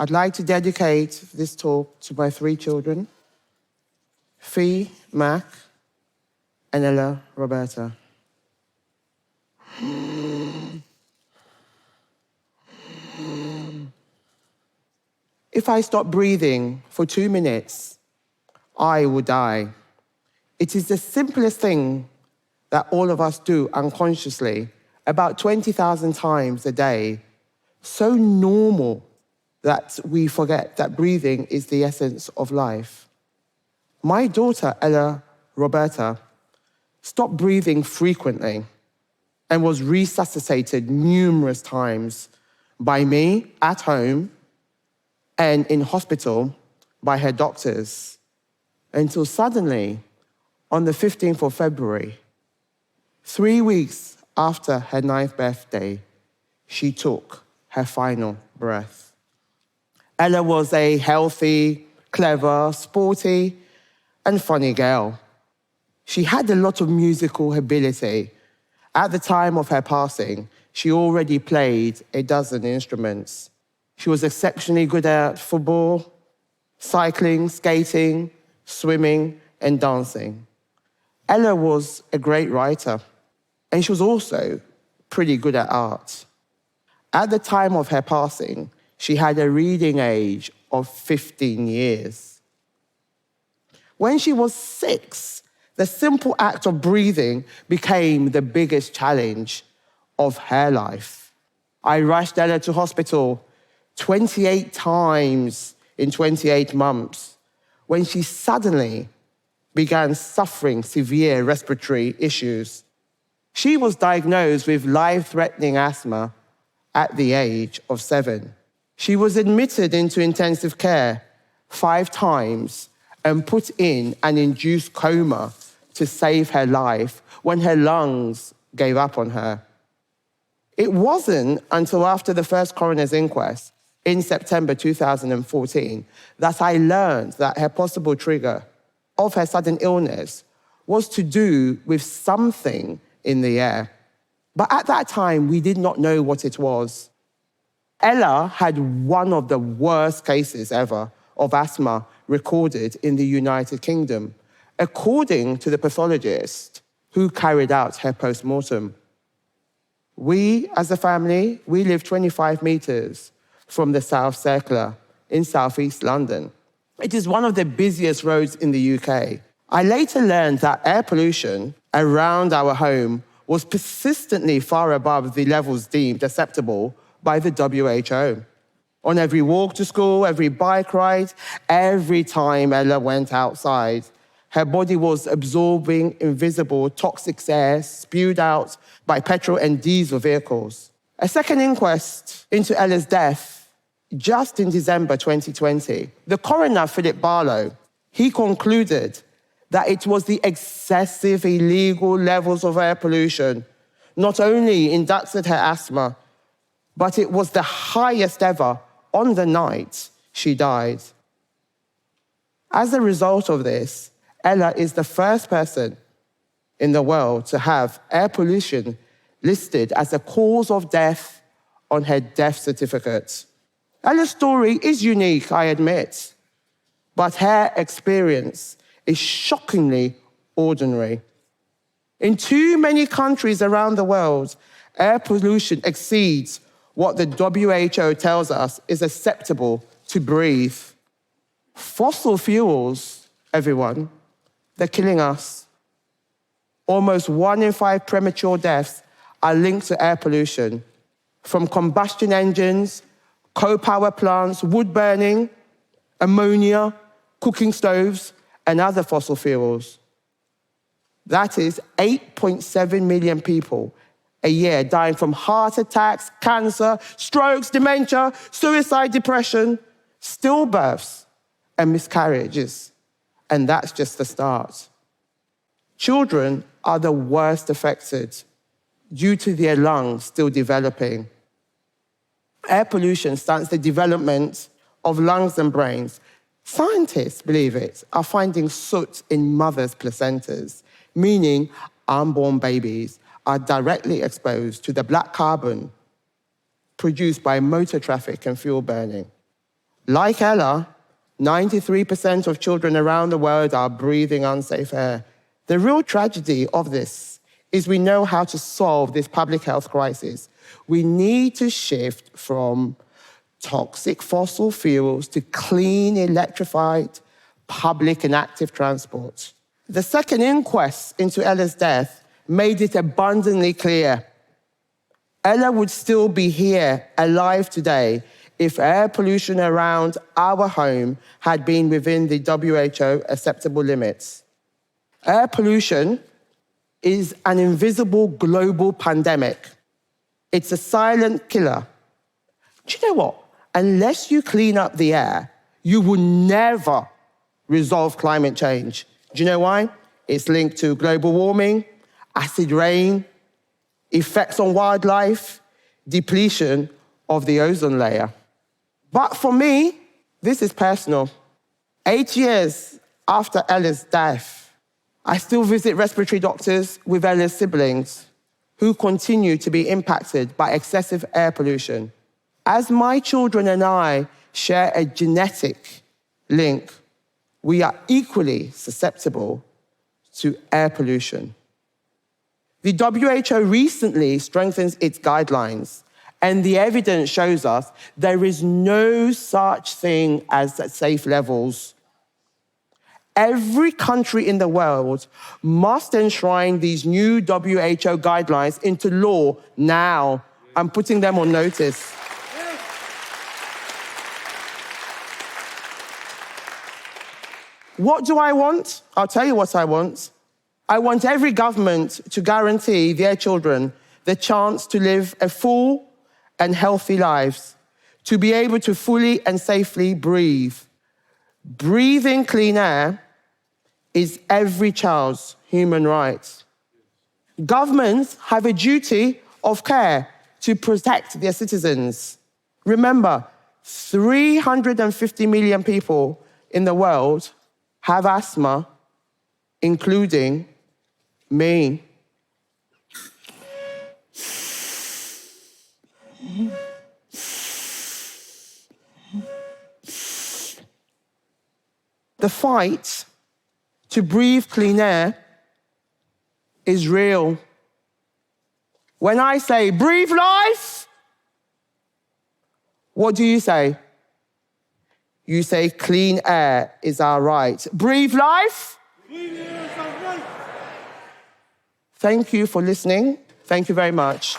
I'd like to dedicate this talk to my 3 children, Fee, Mac, and Ella Roberta. If I stop breathing for 2 minutes, I will die. It is the simplest thing that all of us do unconsciously, about 20,000 times a day. So normal that we forget that breathing is the essence of life. My daughter, Ella Roberta, stopped breathing frequently and was resuscitated numerous times by me at home and in hospital by her doctors, until suddenly, on the 15th of February, 3 weeks after her 9th birthday, she took her final breath. Ella was a healthy, clever, sporty, and funny girl. She had a lot of musical ability. At the time of her passing, she already played a dozen instruments. She was exceptionally good at football, cycling, skating, swimming, and dancing. Ella was a great writer, and she was also pretty good at art. At the time of her passing, she had a reading age of 15 years. When she was 6, the simple act of breathing became the biggest challenge of her life. I rushed Ella to hospital 28 times in 28 months when she suddenly began suffering severe respiratory issues. She was diagnosed with life-threatening asthma at the age of 7. She was admitted into intensive care 5 times and put in an induced coma to save her life when her lungs gave up on her. It wasn't until after the first coroner's inquest in September 2014 that I learned that her possible trigger of her sudden illness was to do with something in the air. But at that time, we did not know what it was. Ella had one of the worst cases ever of asthma recorded in the United Kingdom, according to the pathologist who carried out her post-mortem. We, as a family, we live 25 meters from the South Circular in southeast London. It is one of the busiest roads in the UK. I later learned that air pollution around our home was persistently far above the levels deemed acceptable by the WHO. On every walk to school, every bike ride, every time Ella went outside, her body was absorbing invisible toxic air spewed out by petrol and diesel vehicles. A second inquest into Ella's death, just in December 2020, the coroner, Philip Barlow, he concluded that it was the excessive illegal levels of air pollution not only induced her asthma, but it was the highest ever on the night she died. As a result of this, Ella is the first person in the world to have air pollution listed as a cause of death on her death certificate. Ella's story is unique, I admit, but her experience is shockingly ordinary. In too many countries around the world, air pollution exceeds what the WHO tells us is acceptable to breathe. Fossil fuels, everyone, they're killing us. Almost 1 in 5 premature deaths are linked to air pollution, from combustion engines, coal power plants, wood burning, ammonia, cooking stoves, and other fossil fuels. That is 8.7 million people a year dying from heart attacks, cancer, strokes, dementia, suicide, depression, stillbirths, and miscarriages. And that's just the start. Children are the worst affected due to their lungs still developing. Air pollution stunts the development of lungs and brains. Scientists, believe it, are finding soot in mothers' placentas, meaning unborn babies are directly exposed to the black carbon produced by motor traffic and fuel burning. Like Ella, 93% of children around the world are breathing unsafe air. The real tragedy of this is we know how to solve this public health crisis. We need to shift from toxic fossil fuels to clean, electrified, public and active transport. The second inquest into Ella's death made it abundantly clear. Ella would still be here, alive today, if air pollution around our home had been within the WHO acceptable limits. Air pollution is an invisible global pandemic. It's a silent killer. Do you know what? Unless you clean up the air, you will never resolve climate change. Do you know why? It's linked to global warming, acid rain, effects on wildlife, depletion of the ozone layer. But for me, this is personal. 8 years after Ella's death, I still visit respiratory doctors with Ella's siblings who continue to be impacted by excessive air pollution. As my children and I share a genetic link, we are equally susceptible to air pollution. The WHO recently strengthened its guidelines, and the evidence shows us there is no such thing as safe levels. Every country in the world must enshrine these new WHO guidelines into law now. I'm putting them on notice. What do I want? I'll tell you what I want. I want every government to guarantee their children the chance to live a full and healthy lives, to be able to fully and safely breathe. Breathing clean air is every child's human right. Governments have a duty of care to protect their citizens. Remember, 350 million people in the world have asthma, including me. The fight to breathe clean air is real. When I say, breathe life, what do you say? You say, clean air is our right. Breathe life? Clean air is our right. Thank you for listening. Thank you very much.